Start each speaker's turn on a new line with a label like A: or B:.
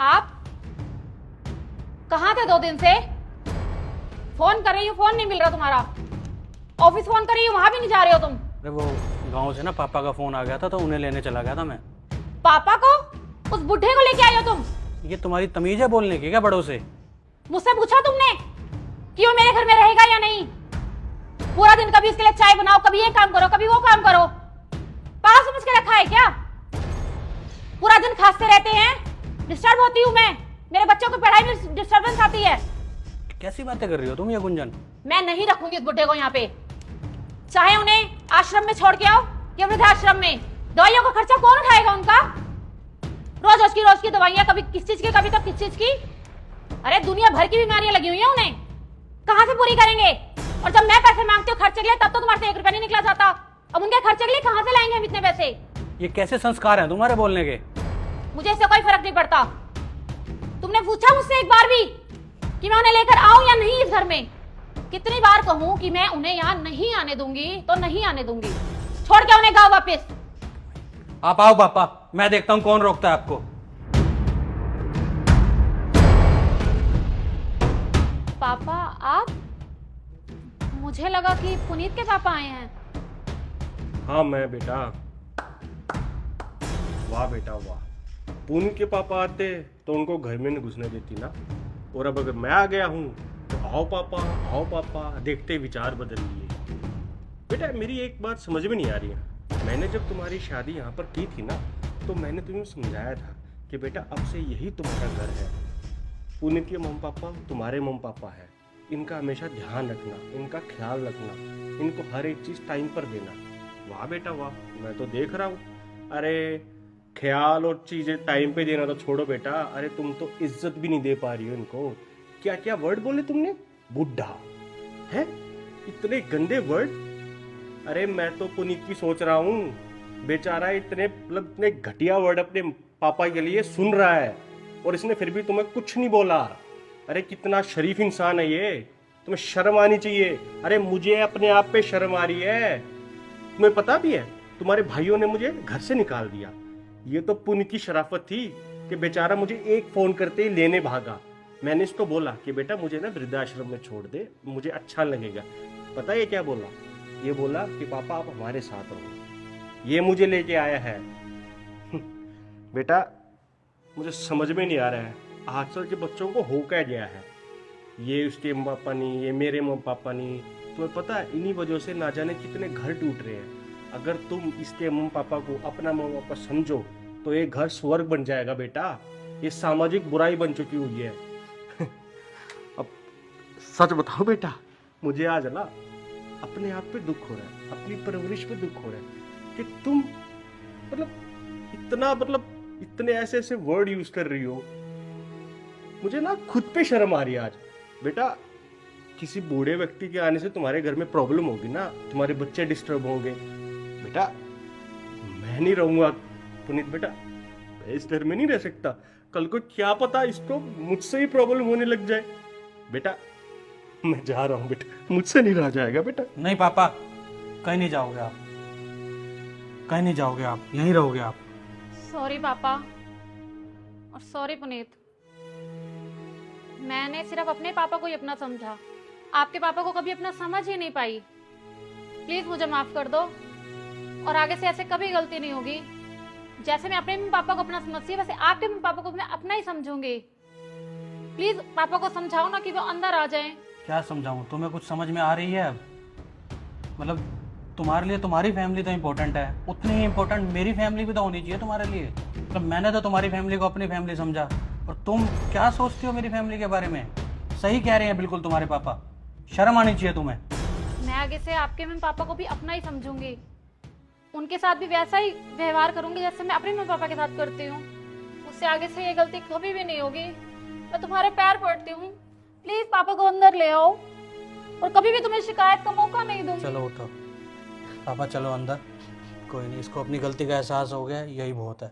A: आप कहाँ थे 2 दिन से? फोन कर रही हूँ, फोन नहीं मिल रहा तुम्हारा। ऑफिस फोन कर रही हूँ, वहां भी नहीं जा रहे हो तुम।
B: अरे वो गांव से ना पापा का फोन आ गया था तो उन्हें लेने चला गया था मैं।
A: पापा को? उस बुढ़े को लेके आई हो तुम?
B: ये तुम्हारी तमीज है बोलने की क्या बड़ों से?
A: मुझसे पूछा तुमने कि वो मेरे घर में रहेगा या नहीं? पूरा दिन कभी इसके लिए चाय बनाओ, कभी ये काम करो, कभी वो काम करो। पागल समझ के रखा है क्या? पूरा दिन खांसते रहते हैं, डिस्टर्ब होती हूँ मैं। मेरे बच्चों को पढ़ाई में डिस्टर्बेंस आती है।
B: कैसी बातें कर रही हो तुम ये गुंजन?
A: मैं नहीं रखूंगी इस बुड्ढे को यहाँ पे। चाहे उन्हें आश्रम में छोड़ के आओ या वृद्धाश्रम में। दवाइयों का खर्चा कौन उठाएगा उनका? रोज की दवाइयां, कभी किस चीज की, कभी तो किस चीज की। अरे दुनिया भर की बीमारियां लगी हुई है उन्हें, कहां से पूरी करेंगे? और जब मैं पैसे मांगती हूँ खर्चे के लिए, तब तो तुम्हारे से 1 रुपया नहीं निकला जाता। अब उनके खर्चे के लिए कहां से लाएंगे हम इतने पैसे?
B: ये कैसे संस्कार हैं तुम्हारे बोलने के?
A: मुझे इससे कोई फर्क नहीं पड़ता। तुमने पूछा मुझसे एक बार भी कि मैं उन्हें लेकर आऊं या नहीं इस घर में? कितनी बार कहूं कि मैं उन्हें यहाँ नहीं आने दूंगी तो नहीं आने दूंगी। छोड़ के उन्हें गाँव वापस।
B: आप आओ पापा, मैं देखता हूँ कौन रोकता है आपको।
A: पापा आप? मुझे लगा कि पुनीत के पापा आए हैं।
C: हाँ मैं बेटा। वाह बेटा वाह। पुनीत के पापा आते तो उनको घर में नहीं घुसने देती ना। और अब अगर मैं आ गया हूँ तो आओ पापा देखते विचार बदल लिए। बेटा मेरी एक बात समझ में नहीं आ रही है। मैंने जब तुम्हारी शादी यहाँ पर की थी ना, तो मैंने तुम्हें समझाया था कि बेटा अब से यही तुम्हारा घर है। पुनीत के मम्मी पापा तुम्हारे मम्मी पापा है। इनका हमेशा ध्यान रखना, इनका ख्याल रखना, इनको हर एक चीज टाइम पर देना। वाह बेटा वाह, मैं तो देख रहा हूँ। अरे ख्याल और चीजें टाइम पे देना तो छोड़ो बेटा, अरे तुम तो इज्जत भी नहीं दे पा रही हो इनको। क्या क्या वर्ड बोले तुमने? बुढ़ा है? इतने गंदे वर्ड। अरे मैं तो पुनीत की सोच रहा हूँ, बेचारा इतने मतलब इतने घटिया वर्ड अपने पापा के लिए सुन रहा है और इसने फिर भी तुम्हें कुछ नहीं बोला। अरे कितना शरीफ इंसान है ये, तुम्हें शर्म आनी चाहिए। अरे मुझे अपने आप पे शर्म आ रही है। तुम्हें पता भी है तुम्हारे भाइयों ने मुझे घर से निकाल दिया। ये तो पुनीत की शराफत थी कि बेचारा मुझे एक फोन करते ही लेने भागा। मैंने इसको बोला कि बेटा मुझे ना वृद्धाश्रम में छोड़ दे, मुझे अच्छा लगेगा। पता है ये क्या बोला? ये बोला कि पापा आप हमारे साथ रहो। ये मुझे लेके आया है। बेटा मुझे समझ में नहीं आ रहा है आजकल के बच्चों को हो क्या गया है। ये उसके मम्मी पापा नहीं, ये मेरे मम्मी पापा नहीं। तुम्हें पता है इन्हीं वजह से ना जाने कितने घर टूट रहे हैं। अगर तुम इसके मम्मी पापा को अपना मम्मी पापा समझो तो ये घर स्वर्ग बन जाएगा बेटा। ये सामाजिक बुराई बन चुकी हुई है। अब सच बताओ बेटा, मुझे आज ना अपने आप पे दुख हो रहा है, अपनी परवरिश पे दुख हो रहा है कि तुम इतने ऐसे ऐसे वर्ड यूज कर रही हो। मुझे ना खुद पे शर्म आ रही है आज। बेटा किसी बूढ़े व्यक्ति के आने से तुम्हारे घर में प्रॉब्लम होगी ना, तुम्हारे बच्चे डिस्टर्ब होंगे। बेटा मैं नहीं रहूंगा पुनीत बेटा, मैं इस घर में नहीं रह सकता। कल को क्या पता इसको मुझसे ही प्रॉब्लम होने लग जाए। बेटा मैं जा रहा हूँ बेटा, मुझसे नहीं रहा जाएगा बेटा।
B: नहीं पापा, कहीं नहीं जाओगे आप, कहीं नहीं जाओगे आप, यहीं रहोगे आप।
A: सॉरी पापा और सॉरी पुनीत। मैंने सिर्फ अपने पापा को ही अपना समझा, आपके पापा को कभी अपना समझ ही नहीं पाई। प्लीज मुझे माफ कर दो और आगे से ऐसे कभी गलती नहीं होगी। जैसे मैं अपने मम्मी पापा को अपना समझती हूँ, वैसे आपके मम्मी पापा को मैं अपना ही समझूंगी। प्लीज पापा को समझाओ ना कि वो अंदर आ जाएं।
B: क्या समझाऊं? तुम्हें कुछ समझ में आ रही है अब? मतलब तुम्हारे लिए तुम्हारी फैमिली तो इम्पोर्टेंट है, उतनी ही इम्पोर्टेंट मेरी फैमिली भी तो होनी चाहिए तुम्हारे लिए। मतलब मैंने तो तुम्हारी फैमिली को अपनी फैमिली समझा, और तुम क्या सोचती हो मेरी फैमिली के बारे में? सही कह रहे हैं बिल्कुल तुम्हारे पापा, शर्म आनी चाहिए तुम्हें।
A: मैं आगे से आपके मम्मी पापा को भी अपना ही समझूंगी, उनके साथ भी वैसा ही व्यवहार करूंगी जैसे मैं अपने मम्मी पापा के साथ करती हूँ। उससे आगे से ये गलती कभी भी नहीं होगी। मैं तुम्हारे पैर पड़ती हूँ, प्लीज पापा को अंदर ले आओ और कभी भी तुम्हें शिकायत का मौका नहीं दूंगी।
B: चलो उठो पापा, चलो अंदर। कोई नहीं, इसको अपनी गलती का एहसास हो गया, यही बहुत है।